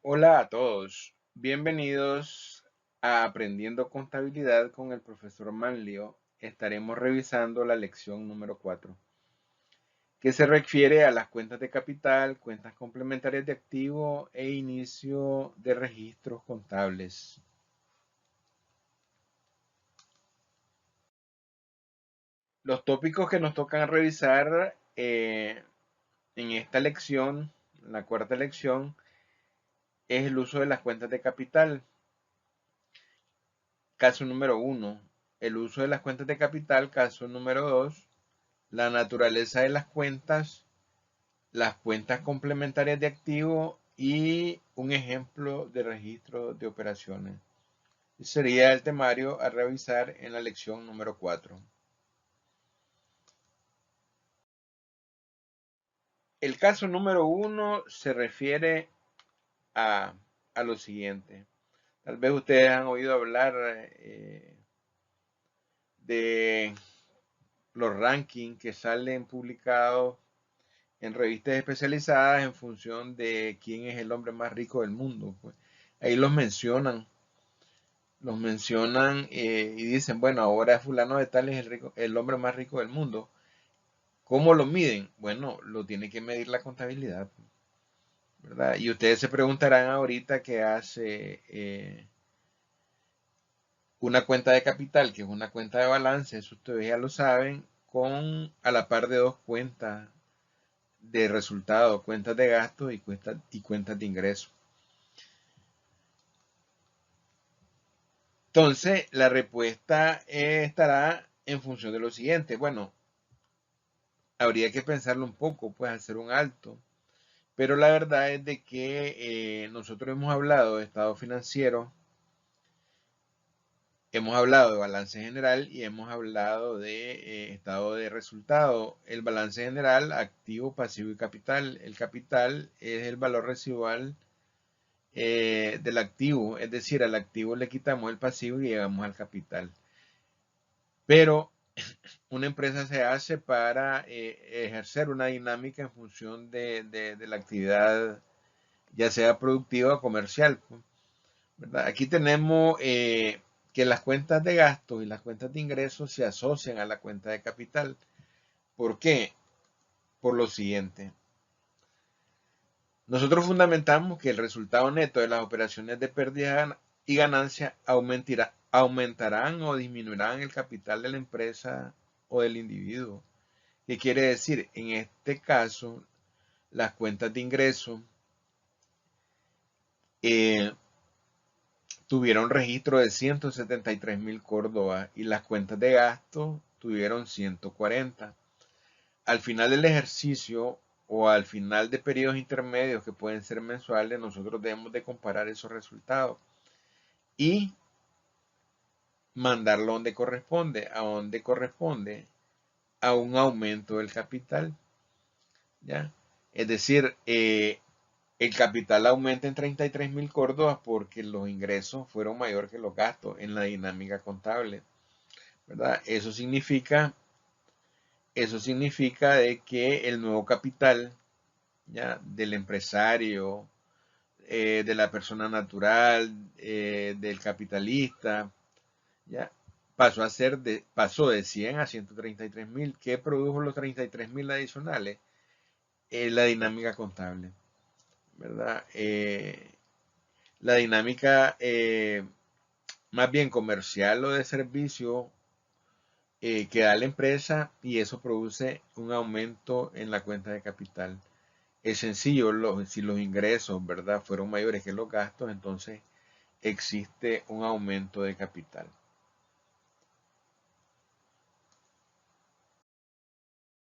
Hola a todos, bienvenidos a Aprendiendo Contabilidad con el profesor Manlio. Estaremos revisando la lección número 4, que se refiere a las cuentas de capital, cuentas complementarias de activo e inicio de registros contables. Los tópicos que nos tocan revisar en esta lección, la cuarta lección, es el uso de las cuentas de capital. Caso número 1, el uso de las cuentas de capital. Caso número 2, la naturaleza de las cuentas complementarias de activo y un ejemplo de registro de operaciones. Ese sería el temario a revisar en la lección número 4. El caso número 1 se refiere a, a lo siguiente. Tal vez ustedes han oído hablar de los rankings que salen publicados en revistas especializadas en función de quién es el hombre más rico del mundo. Pues. Ahí los mencionan y dicen, bueno, ahora fulano de tal es el hombre más rico del mundo. ¿Cómo lo miden? Bueno, lo tiene que medir la contabilidad, ¿verdad? Y ustedes se preguntarán ahorita qué hace una cuenta de capital, que es una cuenta de balance, eso ustedes ya lo saben, con a la par de dos cuentas de resultados, cuentas de gastos y cuentas de ingresos. Entonces, la respuesta estará en función de lo siguiente. Bueno, habría que pensarlo un poco, pues hacer un alto. Pero la verdad es de que nosotros hemos hablado de estado financiero, hemos hablado de balance general y hemos hablado de estado de resultado. El balance general, activo, pasivo y capital. El capital es el valor residual del activo, es decir, al activo le quitamos el pasivo y llegamos al capital. Pero una empresa se hace para ejercer una dinámica en función de la actividad, ya sea productiva o comercial, ¿verdad? Aquí tenemos que las cuentas de gastos y las cuentas de ingresos se asocian a la cuenta de capital. ¿Por qué? Por lo siguiente. Nosotros fundamentamos que el resultado neto de las operaciones de pérdida y ganancia aumentarán o disminuirán el capital de la empresa o del individuo. ¿Qué quiere decir? En este caso, las cuentas de ingreso eh, tuvieron registro de 173.000 córdobas y las cuentas de gasto tuvieron 140. Al final del ejercicio o al final de periodos intermedios que pueden ser mensuales, nosotros debemos de comparar esos resultados y mandarlo donde corresponde, a donde corresponde a un aumento del capital. ¿Ya? Es decir, el capital aumenta en 33.000 córdobas porque los ingresos fueron mayor que los gastos en la dinámica contable, ¿verdad? Eso significa de que el nuevo capital, ¿ya? Del empresario, de la persona natural, del capitalista, ¿ya? Pasó de 100 a 133.000. ¿Qué produjo los 33.000 adicionales? La dinámica contable, ¿verdad? La dinámica más bien comercial o de servicio que da la empresa y eso produce un aumento en la cuenta de capital. Es sencillo, si los ingresos, ¿verdad?, fueron mayores que los gastos, entonces existe un aumento de capital.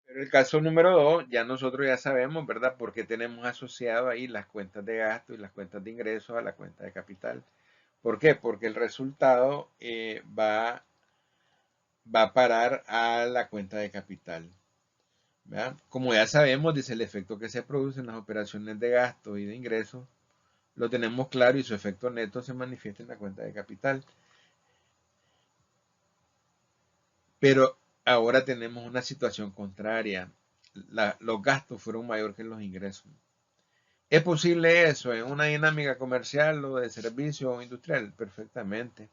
Pero el caso número 2, ya nosotros ya sabemos, ¿verdad?, por qué tenemos asociado ahí las cuentas de gasto y las cuentas de ingresos a la cuenta de capital. ¿Por qué? Porque el resultado va a parar a la cuenta de capital. ¿Verdad? Como ya sabemos, dice el efecto que se produce en las operaciones de gasto y de ingresos, lo tenemos claro y su efecto neto se manifiesta en la cuenta de capital. Pero ahora tenemos una situación contraria. Los gastos fueron mayor que los ingresos. ¿Es posible eso en una dinámica comercial o de servicio o industrial? Perfectamente,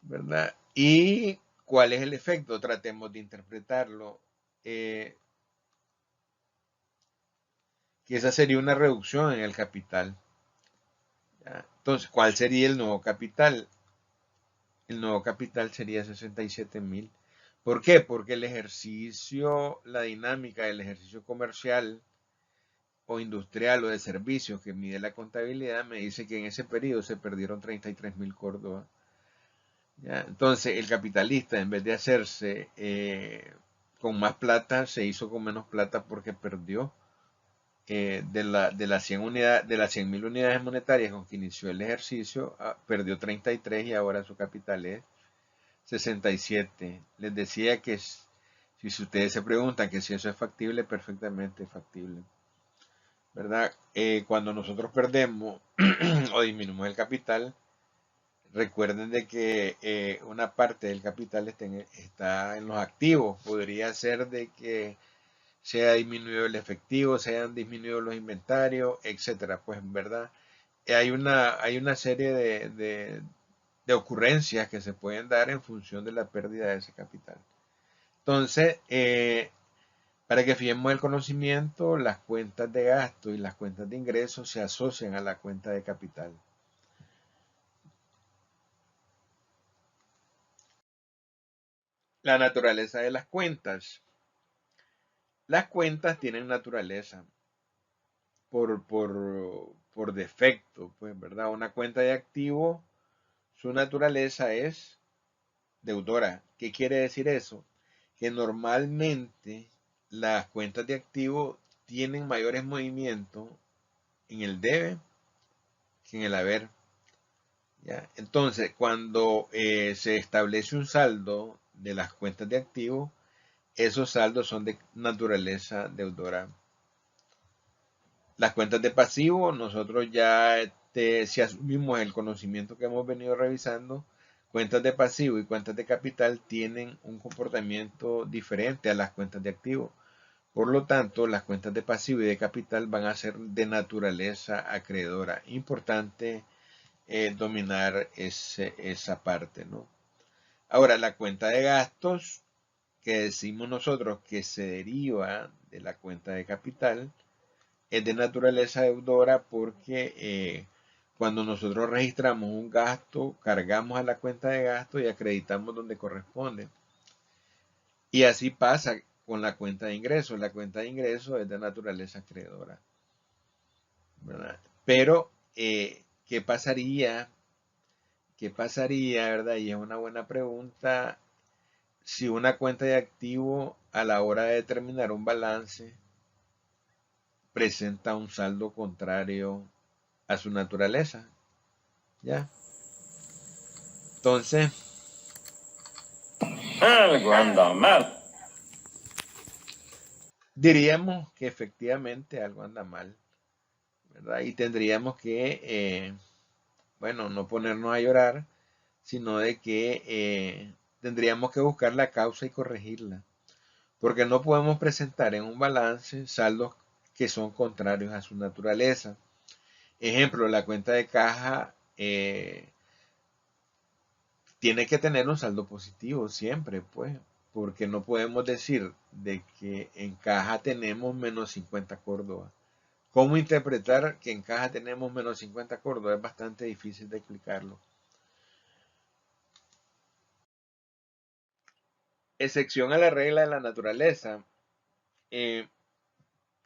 ¿verdad? ¿Y cuál es el efecto? Tratemos de interpretarlo. Que esa sería una reducción en el capital. ¿Ya? Entonces, ¿cuál sería el nuevo capital? El nuevo capital sería 67,000. ¿Por qué? Porque el ejercicio, la dinámica del ejercicio comercial o industrial o de servicios que mide la contabilidad me dice que en ese periodo se perdieron 33,000 Córdoba. ¿Ya? Entonces el capitalista, en vez de hacerse con más plata, se hizo con menos plata porque perdió de las 100 unidades, de las 100,000 unidades monetarias con que inició el ejercicio, perdió 33 y ahora su capital es 67. Les decía que si ustedes se preguntan que si eso es factible, perfectamente factible. ¿Verdad? Cuando nosotros perdemos o disminuimos el capital, recuerden de que una parte del capital está en los activos. Podría ser de que se haya disminuido el efectivo, se hayan disminuido los inventarios, etcétera. Pues en verdad hay una serie de ocurrencias que se pueden dar en función de la pérdida de ese capital. Entonces, para que fijemos el conocimiento, las cuentas de gasto y las cuentas de ingresos se asocian a la cuenta de capital. La naturaleza de las cuentas. Las cuentas tienen naturaleza por defecto, pues, ¿verdad? Una cuenta de activo, su naturaleza es deudora. ¿Qué quiere decir eso? Que normalmente las cuentas de activo tienen mayores movimientos en el debe que en el haber. ¿Ya? Entonces, cuando se establece un saldo de las cuentas de activo, esos saldos son de naturaleza deudora. Las cuentas de pasivo, nosotros ya, si asumimos el conocimiento que hemos venido revisando, cuentas de pasivo y cuentas de capital tienen un comportamiento diferente a las cuentas de activo. Por lo tanto, las cuentas de pasivo y de capital van a ser de naturaleza acreedora. Importante dominar esa parte, ¿no? Ahora, la cuenta de gastos, que decimos nosotros que se deriva de la cuenta de capital, es de naturaleza deudora porque cuando nosotros registramos un gasto, cargamos a la cuenta de gasto y acreditamos donde corresponde. Y así pasa con la cuenta de ingresos. La cuenta de ingresos es de naturaleza acreedora, ¿verdad? Pero, ¿qué pasaría? ¿Qué pasaría, verdad? Y es una buena pregunta. Si una cuenta de activo a la hora de determinar un balance presenta un saldo contrario a su naturaleza, ¿ya? Entonces, algo anda mal. diríamos que efectivamente algo anda mal, ¿verdad? Y tendríamos que, bueno, no ponernos a llorar, sino de que tendríamos que buscar la causa y corregirla, porque no podemos presentar en un balance saldos que son contrarios a su naturaleza. Ejemplo, la cuenta de caja tiene que tener un saldo positivo siempre, pues, porque no podemos decir de que en caja tenemos menos 50 Córdoba. ¿Cómo interpretar que en caja tenemos menos 50 Córdoba? Es bastante difícil de explicarlo. Excepción a la regla de la naturaleza. Eh,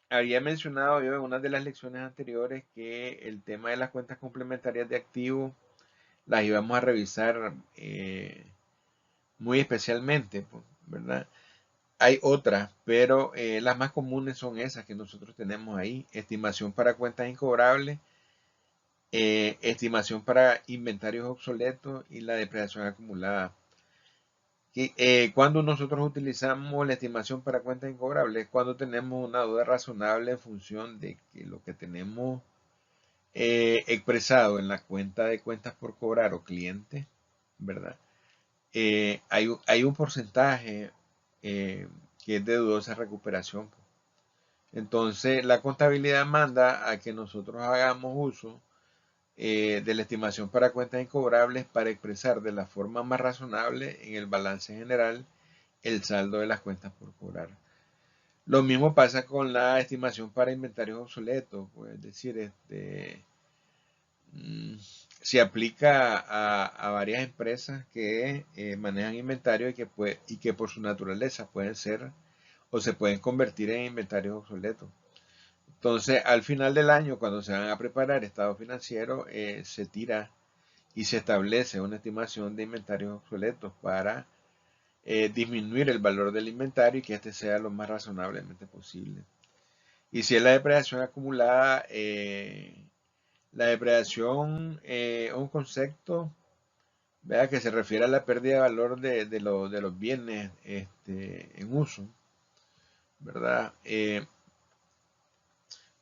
Había mencionado yo en una de las lecciones anteriores que el tema de las cuentas complementarias de activos las íbamos a revisar muy especialmente, pues, ¿verdad? Hay otras, pero las más comunes son esas que nosotros tenemos ahí. Estimación para cuentas incobrables, estimación para inventarios obsoletos y la depreciación acumulada. Cuando nosotros utilizamos la estimación para cuentas incobrables, cuando tenemos una duda razonable en función de que lo que tenemos expresado en la cuenta de cuentas por cobrar o cliente, ¿verdad? Hay un porcentaje que es de dudosa recuperación. Entonces, la contabilidad manda a que nosotros hagamos uso de la estimación para cuentas incobrables para expresar de la forma más razonable en el balance general el saldo de las cuentas por cobrar. Lo mismo pasa con la estimación para inventarios obsoletos, pues, es decir, se aplica a varias empresas que manejan inventario y que por su naturaleza pueden ser o se pueden convertir en inventarios obsoletos. Entonces, al final del año, cuando se van a preparar estados financieros, se tira y se establece una estimación de inventarios obsoletos para disminuir el valor del inventario y que este sea lo más razonablemente posible. Y si es la depreciación acumulada, la depreciación es un concepto, ¿verdad?, que se refiere a la pérdida de valor de los bienes en uso, ¿verdad?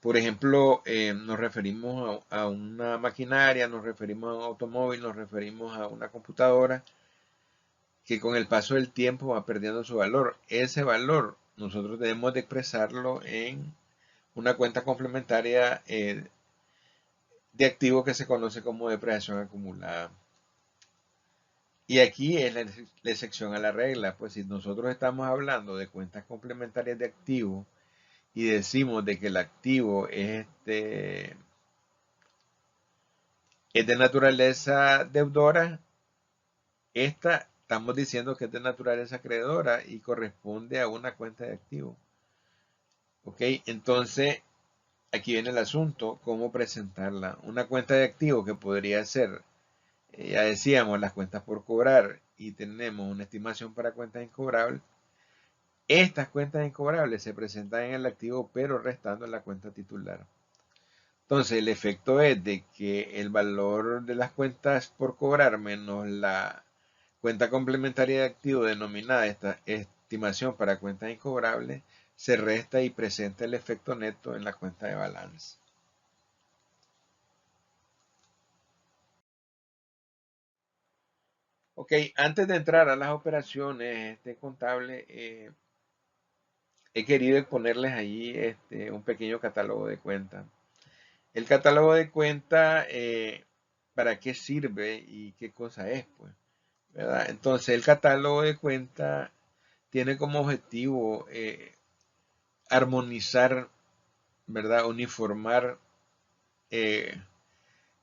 Por ejemplo, nos referimos a una maquinaria, nos referimos a un automóvil, nos referimos a una computadora que con el paso del tiempo va perdiendo su valor. Ese valor nosotros debemos de expresarlo en una cuenta complementaria de activo que se conoce como depreciación acumulada. Y aquí es la excepción a la regla, pues si nosotros estamos hablando de cuentas complementarias de activo y decimos de que el activo es de naturaleza deudora, estamos diciendo que es de naturaleza acreedora y corresponde a una cuenta de activo. Ok, entonces aquí viene el asunto, cómo presentarla. Una cuenta de activo que podría ser, ya decíamos, las cuentas por cobrar y tenemos una estimación para cuentas incobrables. Estas cuentas incobrables se presentan en el activo pero restando en la cuenta titular. Entonces el efecto es de que el valor de las cuentas por cobrar menos la cuenta complementaria de activo denominada esta estimación para cuentas incobrables se resta y presenta el efecto neto en la cuenta de balance. Ok, antes de entrar a las operaciones contables, he querido exponerles allí un pequeño catálogo de cuentas. El catálogo de cuentas, ¿para qué sirve y qué cosa es? Pues, ¿verdad? Entonces, el catálogo de cuentas tiene como objetivo armonizar, ¿verdad? Uniformar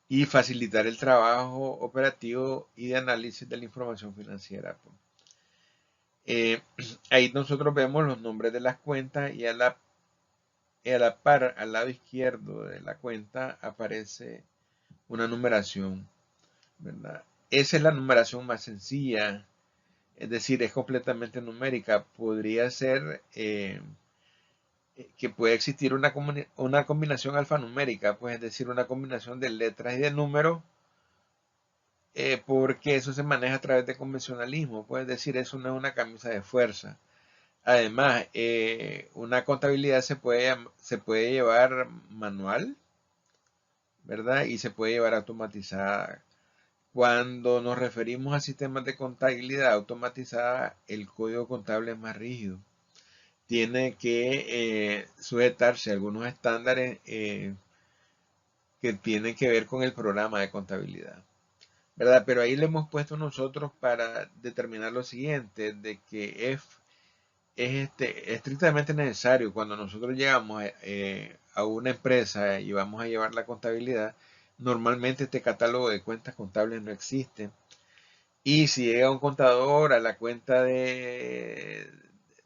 y facilitar el trabajo operativo y de análisis de la información financiera, pues. Ahí nosotros vemos los nombres de las cuentas y a la par, al lado izquierdo de la cuenta, aparece una numeración, ¿verdad? Esa es la numeración más sencilla, es decir, es completamente numérica. Podría ser que puede existir una combinación alfanumérica, pues es decir, una combinación de letras y de números, porque eso se maneja a través de convencionalismo, pues es decir, eso no es una camisa de fuerza. Además, una contabilidad se puede llevar manual, ¿verdad? Y se puede llevar automatizada. Cuando nos referimos a sistemas de contabilidad automatizada, el código contable es más rígido. Tiene que sujetarse a algunos estándares que tienen que ver con el programa de contabilidad, ¿verdad? Pero ahí le hemos puesto nosotros para determinar lo siguiente, de que es estrictamente necesario cuando nosotros llegamos a una empresa y vamos a llevar la contabilidad. Normalmente este catálogo de cuentas contables no existe. Y si llega un contador a la cuenta de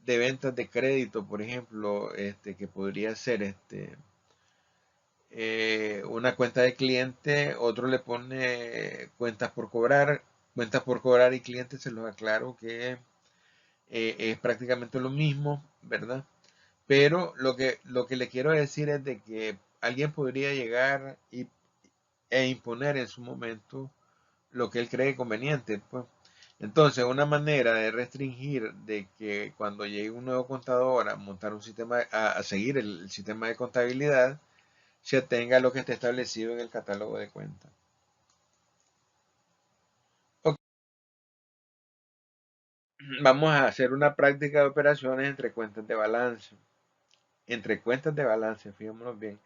ventas de crédito, por ejemplo, que podría ser una cuenta de cliente, otro le pone cuentas por cobrar y clientes, se los aclaro que es prácticamente lo mismo, ¿verdad? Pero lo que le quiero decir es de que alguien podría llegar e imponer en su momento lo que él cree conveniente, pues. Entonces, una manera de restringir de que cuando llegue un nuevo contador a montar un sistema, a seguir el sistema de contabilidad, se atenga a lo que está establecido en el catálogo de cuentas. Ok, vamos a hacer una práctica de operaciones entre cuentas de balance. entre cuentas de balance, fijémonos bien.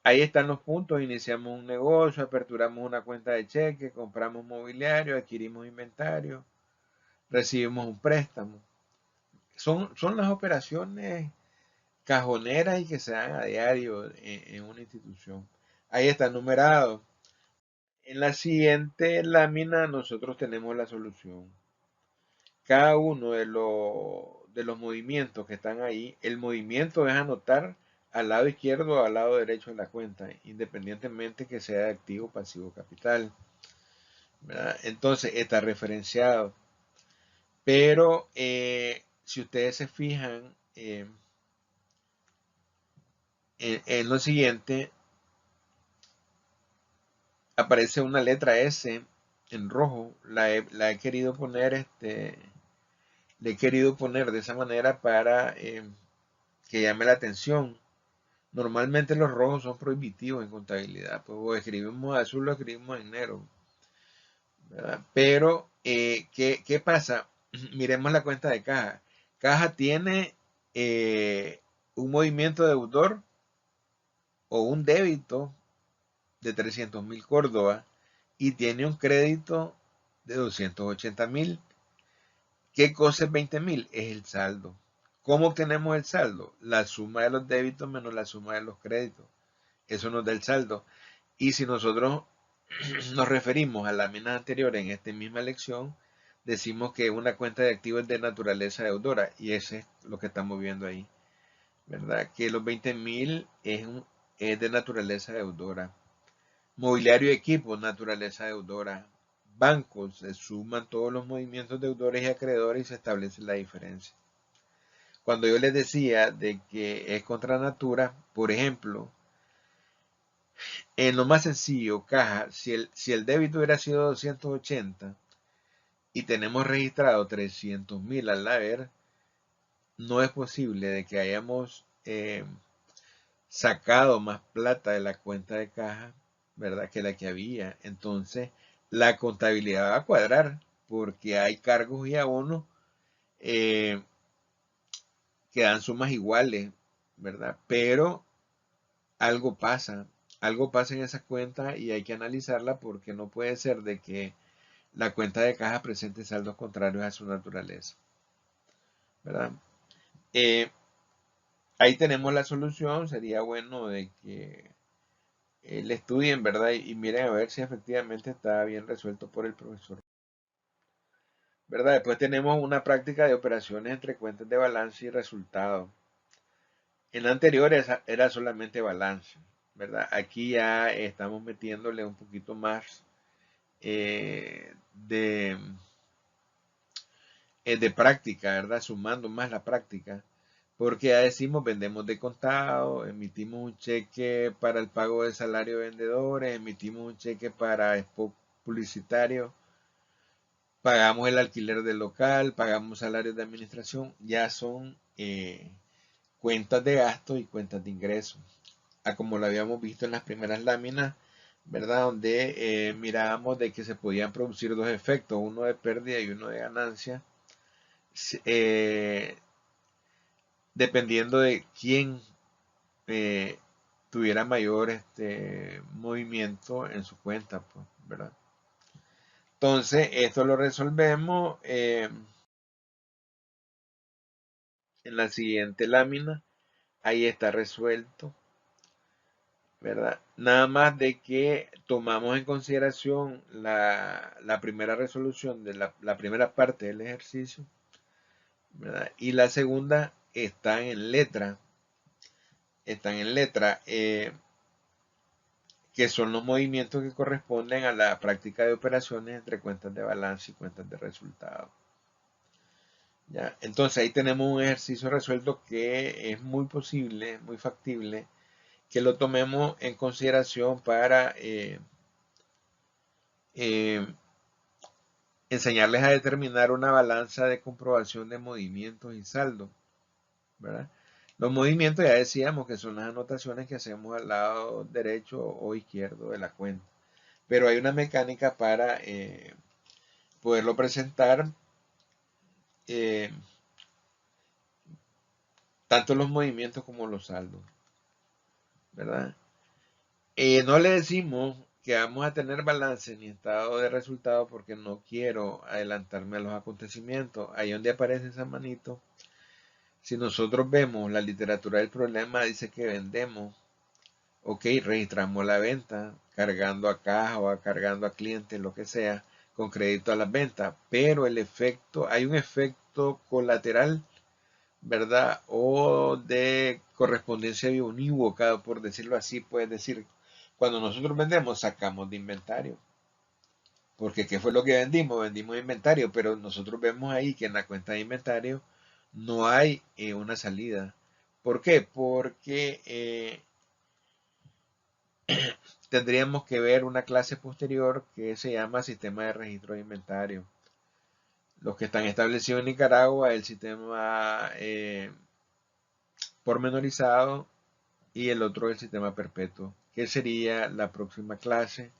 Ahí están los puntos, iniciamos un negocio, aperturamos una cuenta de cheque, compramos mobiliario, adquirimos inventario, recibimos un préstamo. Son las operaciones cajoneras y que se dan a diario en una institución. Ahí está numerado. En la siguiente lámina nosotros tenemos la solución. Cada uno de los movimientos que están ahí, el movimiento es anotar al lado izquierdo o al lado derecho de la cuenta, independientemente que sea de activo, pasivo, capital, ¿verdad? Entonces está referenciado. Pero si ustedes se fijan en lo siguiente, aparece una letra S en rojo. La he querido poner, le he querido poner de esa manera para que llame la atención. Normalmente los rojos son prohibitivos en contabilidad, pues o escribimos azul o escribimos en negro, ¿verdad? Pero, ¿qué pasa? Miremos la cuenta de caja. Caja tiene un movimiento deudor o un débito de 300.000 Córdoba y tiene un crédito de 280.000. ¿Qué cosa es 20.000? Es el saldo. ¿Cómo obtenemos el saldo? La suma de los débitos menos la suma de los créditos. Eso nos da el saldo. Y si nosotros nos referimos a láminas anteriores en esta misma lección, decimos que una cuenta de activos es de naturaleza deudora y ese es lo que estamos viendo ahí, ¿verdad? Que los 20.000 es de naturaleza deudora. Mobiliario y equipo, naturaleza deudora. Bancos, se suman todos los movimientos deudores y acreedores y se establece la diferencia. Cuando yo les decía de que es contra natura, por ejemplo, en lo más sencillo, caja, si el débito hubiera sido 280 y tenemos registrado 300.000 al haber, no es posible de que hayamos sacado más plata de la cuenta de caja, ¿verdad? Que la que había. Entonces, la contabilidad va a cuadrar porque hay cargos y abonos eh, que dan sumas iguales, ¿verdad? Pero algo pasa en esa cuenta y hay que analizarla porque no puede ser de que la cuenta de caja presente saldos contrarios a su naturaleza, ¿verdad? Eh, ahí tenemos la solución, sería bueno de que le estudien, ¿verdad? Y miren a ver si efectivamente está bien resuelto por el profesor, ¿verdad? Después tenemos una práctica de operaciones entre cuentas de balance y resultado. En la anterior era solamente balance, ¿verdad? Aquí ya estamos metiéndole un poquito más eh, de, de práctica, ¿verdad? Sumando más la práctica. Porque ya decimos, vendemos de contado, emitimos un cheque para el pago del salario de vendedores, emitimos un cheque para spot publicitario, pagamos el alquiler del local, pagamos salarios de administración, ya son cuentas de gasto y cuentas de ingresos. Como lo habíamos visto en las primeras láminas, ¿verdad? Donde mirábamos de que se podían producir dos efectos, uno de pérdida y uno de ganancia, eh, dependiendo de quién tuviera mayor movimiento en su cuenta, pues, ¿verdad? Entonces, esto lo resolvemos en la siguiente lámina. Ahí está resuelto, ¿verdad? Nada más de que tomamos en consideración la primera resolución de la primera parte del ejercicio, ¿verdad? Y la segunda están en letra, que son los movimientos que corresponden a la práctica de operaciones entre cuentas de balance y cuentas de resultado. ¿Ya? Entonces ahí tenemos un ejercicio resuelto que es muy posible, muy factible, que lo tomemos en consideración para eh, enseñarles a determinar una balanza de comprobación de movimientos y saldo, ¿verdad? Los movimientos ya decíamos que son las anotaciones que hacemos al lado derecho o izquierdo de la cuenta, pero hay una mecánica para poderlo presentar tanto los movimientos como los saldos, ¿verdad? No le decimos que vamos a tener balance ni estado de resultado porque no quiero adelantarme a los acontecimientos. Ahí donde aparece esa manito, si nosotros vemos la literatura del problema, dice que vendemos, ok, registramos la venta, cargando a caja o cargando a cliente, lo que sea, con crédito a las ventas, pero el efecto, hay un efecto colateral, ¿verdad? O de correspondencia unívoca, por decirlo así, puedes decir, cuando nosotros vendemos, sacamos de inventario. Porque ¿qué fue lo que vendimos? Vendimos inventario, pero nosotros vemos ahí que en la cuenta de inventario no hay una salida. ¿Por qué? Porque tendríamos que ver una clase posterior que se llama sistema de registro de inventario. Los que están establecidos en Nicaragua, el sistema pormenorizado y el otro el sistema perpetuo, que sería la próxima clase,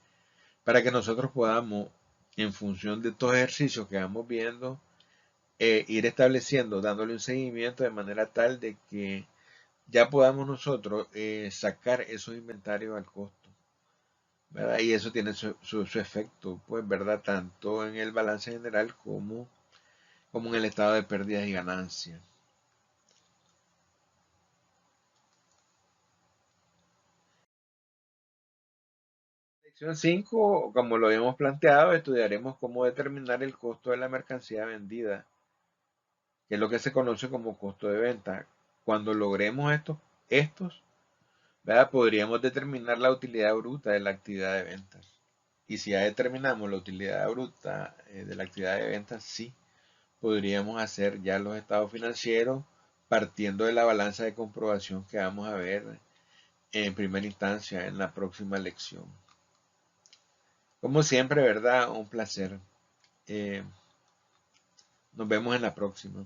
para que nosotros podamos, en función de estos ejercicios que vamos viendo, ir estableciendo, dándole un seguimiento de manera tal de que ya podamos nosotros sacar esos inventarios al costo, ¿verdad? Y eso tiene su efecto, pues, ¿verdad? Tanto en el balance general como en el estado de pérdidas y ganancias. Sección 5, como lo habíamos planteado, estudiaremos cómo determinar el costo de la mercancía vendida, que es lo que se conoce como costo de venta. Cuando logremos estos, ¿verdad? Podríamos determinar la utilidad bruta de la actividad de ventas. Y si ya determinamos la utilidad bruta de la actividad de ventas, sí, podríamos hacer ya los estados financieros partiendo de la balanza de comprobación que vamos a ver en primera instancia en la próxima lección. Como siempre, ¿verdad? Un placer. Nos vemos en la próxima.